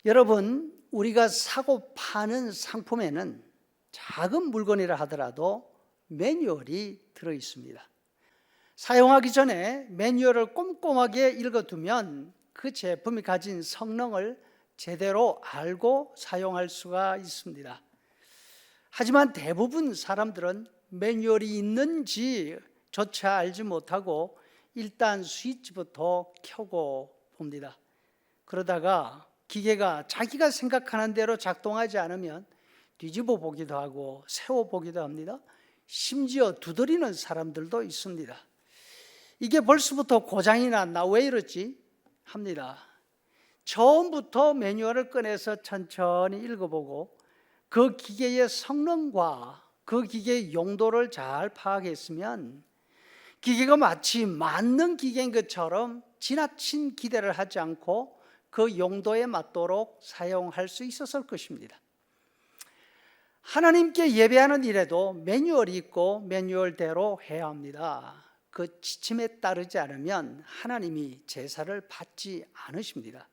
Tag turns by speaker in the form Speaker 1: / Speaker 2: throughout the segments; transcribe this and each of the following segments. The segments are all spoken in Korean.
Speaker 1: 여러분, 우리가 사고 파는 상품에는 작은 물건이라 하더라도 매뉴얼이 들어 있습니다. 사용하기 전에 매뉴얼을 꼼꼼하게 읽어두면 그 제품이 가진 성능을 제대로 알고 사용할 수가 있습니다. 하지만 대부분 사람들은 매뉴얼이 있는지조차 알지 못하고 일단 스위치부터 켜고 봅니다. 그러다가 기계가 자기가 생각하는 대로 작동하지 않으면 뒤집어 보기도 하고 세워 보기도 합니다. 심지어 두드리는 사람들도 있습니다. 이게 벌써부터 고장이 났나, 왜 이러지? 합니다. 처음부터 매뉴얼을 꺼내서 천천히 읽어보고 그 기계의 성능과 그 기계의 용도를 잘 파악했으면 기계가 마치 맞는 기계인 것처럼 지나친 기대를 하지 않고 그 용도에 맞도록 사용할 수 있었을 것입니다. 하나님께 예배하는 일에도 매뉴얼이 있고 매뉴얼대로 해야 합니다. 그 지침에 따르지 않으면 하나님이 제사를 받지 않으십니다.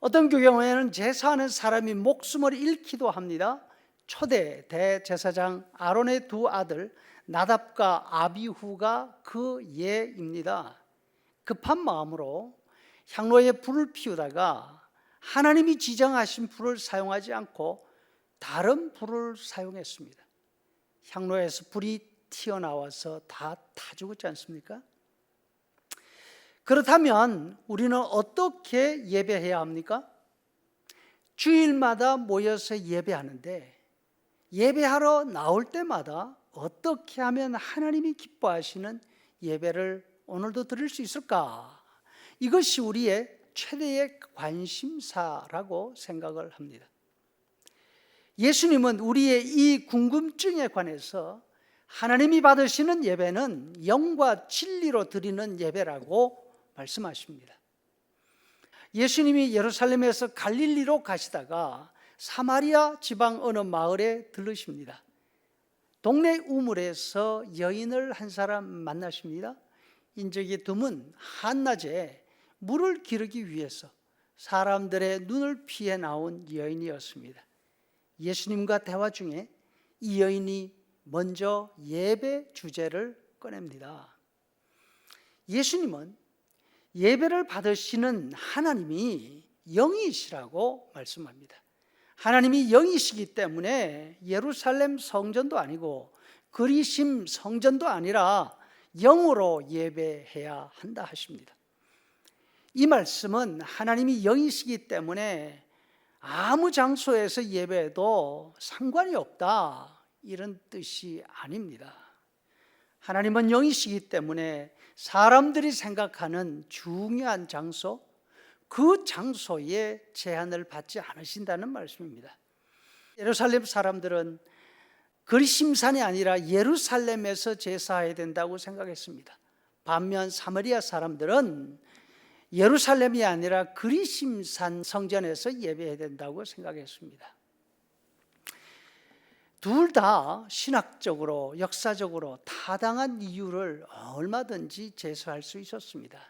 Speaker 1: 어떤 경우에는 제사하는 사람이 목숨을 잃기도 합니다. 초대 대제사장 아론의 두 아들 나답과 아비후가 그 예입니다. 급한 마음으로 향로에 불을 피우다가 하나님이 지정하신 불을 사용하지 않고 다른 불을 사용했습니다. 향로에서 불이 튀어나와서 다 죽었지 않습니까? 그렇다면 우리는 어떻게 예배해야 합니까? 주일마다 모여서 예배하는데 예배하러 나올 때마다 어떻게 하면 하나님이 기뻐하시는 예배를 오늘도 드릴 수 있을까? 이것이 우리의 최대의 관심사라고 생각을 합니다. 예수님은 우리의 이 궁금증에 관해서 하나님이 받으시는 예배는 영과 진리로 드리는 예배라고 말씀하십니다. 예수님이 예루살렘에서 갈릴리로 가시다가 사마리아 지방 어느 마을에 들르십니다. 동네 우물에서 여인을 한 사람 만나십니다. 인적이 드문 한낮에 물을 기르기 위해서 사람들의 눈을 피해 나온 여인이었습니다. 예수님과 대화 중에 이 여인이 먼저 예배 주제를 꺼냅니다. 예수님은 예배를 받으시는 하나님이 영이시라고 말씀합니다. 하나님이 영이시기 때문에 예루살렘 성전도 아니고 그리심 성전도 아니라 영으로 예배해야 한다 하십니다. 이 말씀은 하나님이 영이시기 때문에 아무 장소에서 예배해도 상관이 없다, 이런 뜻이 아닙니다. 하나님은 영이시기 때문에 사람들이 생각하는 중요한 장소, 그 장소에 제한을 받지 않으신다는 말씀입니다. 예루살렘 사람들은 그리심산이 아니라 예루살렘에서 제사해야 된다고 생각했습니다. 반면 사마리아 사람들은 예루살렘이 아니라 그리심산 성전에서 예배해야 된다고 생각했습니다. 둘 다 신학적으로, 역사적으로 타당한 이유를 얼마든지 제시할 수 있었습니다.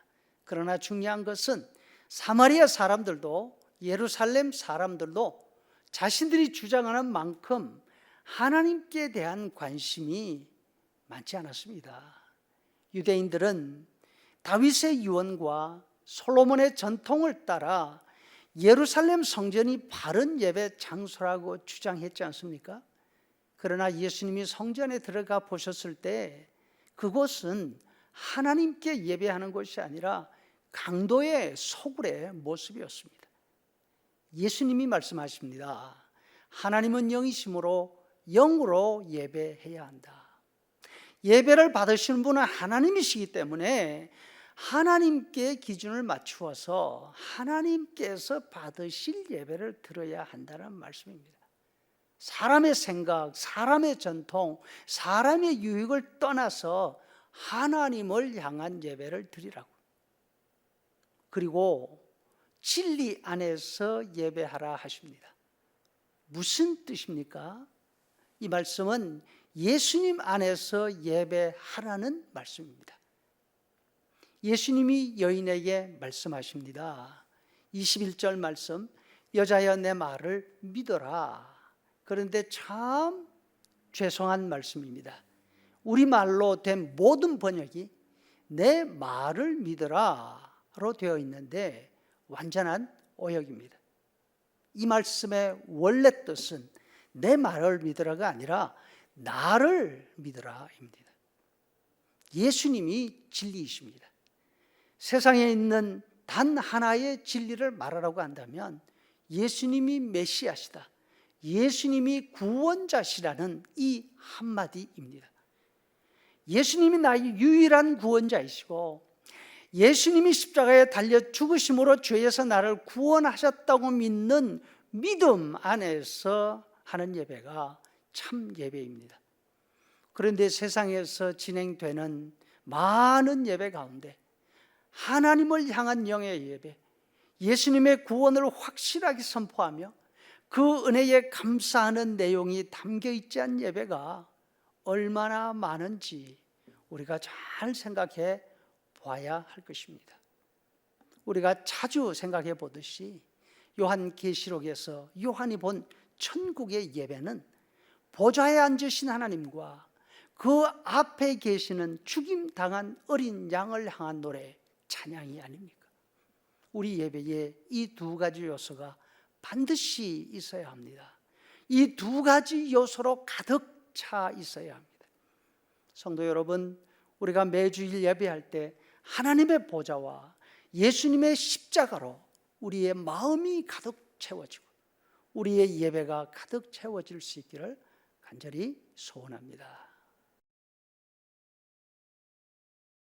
Speaker 1: 그러나 중요한 것은 사마리아 사람들도 예루살렘 사람들도 자신들이 주장하는 만큼 하나님께 대한 관심이 많지 않았습니다. 유대인들은 다윗의 유언과 솔로몬의 전통을 따라 예루살렘 성전이 바른 예배 장소라고 주장했지 않습니까? 그러나 예수님이 성전에 들어가 보셨을 때 그곳은 하나님께 예배하는 것이 아니라 강도의 소굴의 모습이었습니다. 예수님이 말씀하십니다. 하나님은 영이시므로 영으로 예배해야 한다. 예배를 받으시는 분은 하나님이시기 때문에 하나님께 기준을 맞추어서 하나님께서 받으실 예배를 드려야 한다는 말씀입니다. 사람의 생각, 사람의 전통, 사람의 유익을 떠나서 하나님을 향한 예배를 드리라고. 그리고 진리 안에서 예배하라 하십니다. 무슨 뜻입니까? 이 말씀은 예수님 안에서 예배하라는 말씀입니다. 예수님이 여인에게 말씀하십니다. 21절 말씀, 여자여 내 말을 믿어라. 그런데 참 죄송한 말씀입니다. 우리말로 된 모든 번역이 내 말을 믿어라로 되어 있는데 완전한 오역입니다. 이 말씀의 원래 뜻은 내 말을 믿으라가 아니라 나를 믿으라입니다. 예수님이 진리이십니다. 세상에 있는 단 하나의 진리를 말하라고 한다면 예수님이 메시아시다, 예수님이 구원자시라는 이 한마디입니다. 예수님이 나의 유일한 구원자이시고 예수님이 십자가에 달려 죽으심으로 죄에서 나를 구원하셨다고 믿는 믿음 안에서 하는 예배가 참 예배입니다. 그런데 세상에서 진행되는 많은 예배 가운데 하나님을 향한 영의 예배, 예수님의 구원을 확실하게 선포하며 그 은혜에 감사하는 내용이 담겨 있지 않은 예배가 얼마나 많은지 우리가 잘 생각해 봐야 할 것입니다. 우리가 자주 생각해 보듯이 요한계시록에서 요한이 본 천국의 예배는 보좌에 앉으신 하나님과 그 앞에 계시는 죽임당한 어린 양을 향한 노래, 찬양이 아닙니까? 우리 예배에 이 두 가지 요소가 반드시 있어야 합니다. 이 두 가지 요소로 가득 차 있어야 합니다. 성도 여러분, 우리가 매주일 예배할 때 하나님의 보좌와 예수님의 십자가로 우리의 마음이 가득 채워지고 우리의 예배가 가득 채워질 수 있기를 간절히 소원합니다.